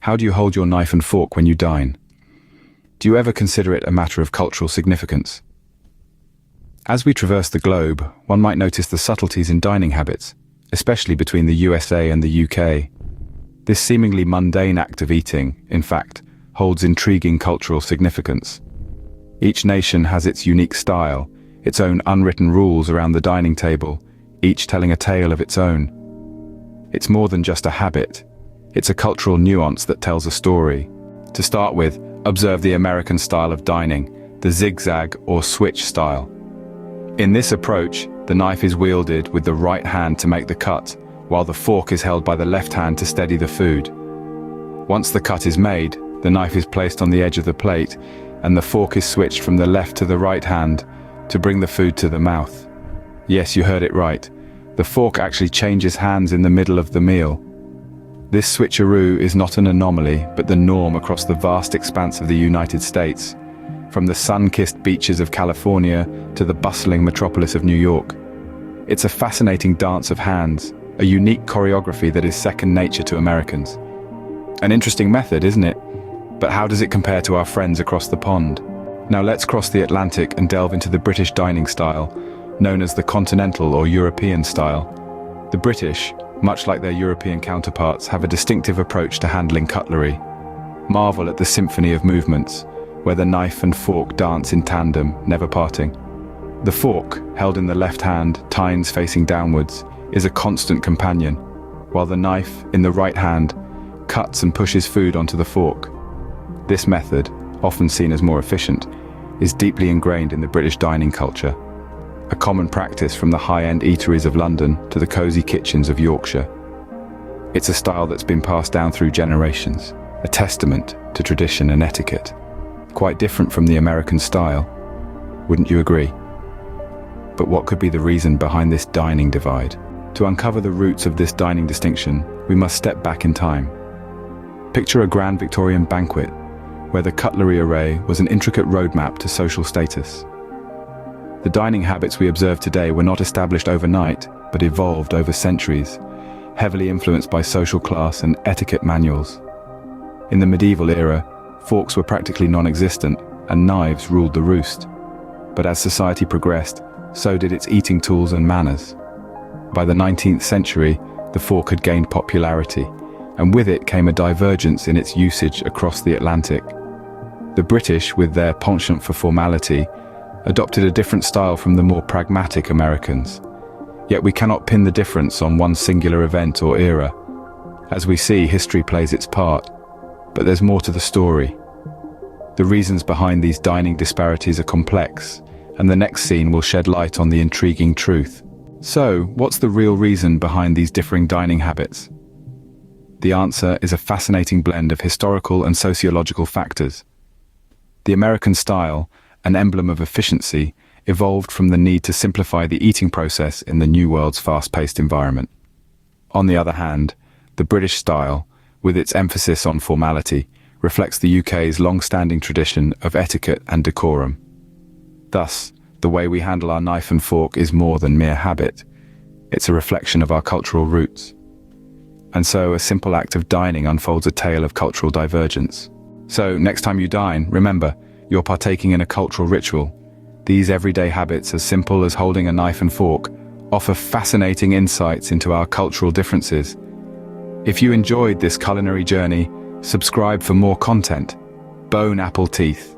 How do you hold your knife and fork when you dine? Do you ever consider it a matter of cultural significance? As we traverse the globe, one might notice the subtleties in dining habits, especially between the USA and the UK. This seemingly mundane act of eating, in fact, holds intriguing cultural significance. Each nation has its unique style, its own unwritten rules around the dining table, each telling a tale of its own. It's more than just a habit. It's a cultural nuance that tells a story. To start with, observe the American style of dining, the zigzag or switch style. In this approach, the knife is wielded with the right hand to make the cut, while the fork is held by the left hand to steady the food. Once the cut is made, the knife is placed on the edge of the plate, and the fork is switched from the left to the right hand to bring the food to the mouth. Yes, you heard it right. The fork actually changes hands in the middle of the meal. This switcheroo is not an anomaly, but the norm across the vast expanse of the United States, from the sun-kissed beaches of California to the bustling metropolis of New York. It's a fascinating dance of hands, a unique choreography that is second nature to Americans. An interesting method, isn't it? But how does it compare to our friends across the pond? Now let's cross the Atlantic and delve into the British dining style, known as the continental or European style. The British, much like their European counterparts, have a distinctive approach to handling cutlery. Marvel at the symphony of movements, where the knife and fork dance in tandem, never parting. The fork, held in the left hand, tines facing downwards, is a constant companion, while the knife, in the right hand, cuts and pushes food onto the fork. This method, often seen as more efficient, is deeply ingrained in the British dining culture, a common practice from the high-end eateries of London to the cosy kitchens of Yorkshire. It's a style that's been passed down through generations, a testament to tradition and etiquette. Quite different from the American style, wouldn't you agree? But what could be the reason behind this dining divide? To uncover the roots of this dining distinction, we must step back in time. Picture a grand Victorian banquet, where the cutlery array was an intricate roadmap to social status. The dining habits we observe today were not established overnight, but evolved over centuries, heavily influenced by social class and etiquette manuals. In the medieval era, forks were practically non-existent, and knives ruled the roost. But as society progressed, so did its eating tools and manners. By the 19th century, the fork had gained popularity, and with it came a divergence in its usage across the Atlantic. The British, with their penchant for formality, adopted a different style from the more pragmatic Americans. Yet we cannot pin the difference on one singular event or era. As we see, history plays its part, but there's more to the story. The reasons behind these dining disparities are complex, and the next scene will shed light on the intriguing truth. So, what's the real reason behind these differing dining habits? The answer is a fascinating blend of historical and sociological factors. The American style, an emblem of efficiency, evolved from the need to simplify the eating process in the New World's fast-paced environment. On the other hand, the British style, with its emphasis on formality, reflects the UK's long-standing tradition of etiquette and decorum. Thus, the way we handle our knife and fork is more than mere habit. It's a reflection of our cultural roots. And so, a simple act of dining unfolds a tale of cultural divergence. So, next time you dine, remember, you're partaking in a cultural ritual. These everyday habits, as simple as holding a knife and fork, offer fascinating insights into our cultural differences. If you enjoyed this culinary journey, subscribe for more content. Bone apple teeth.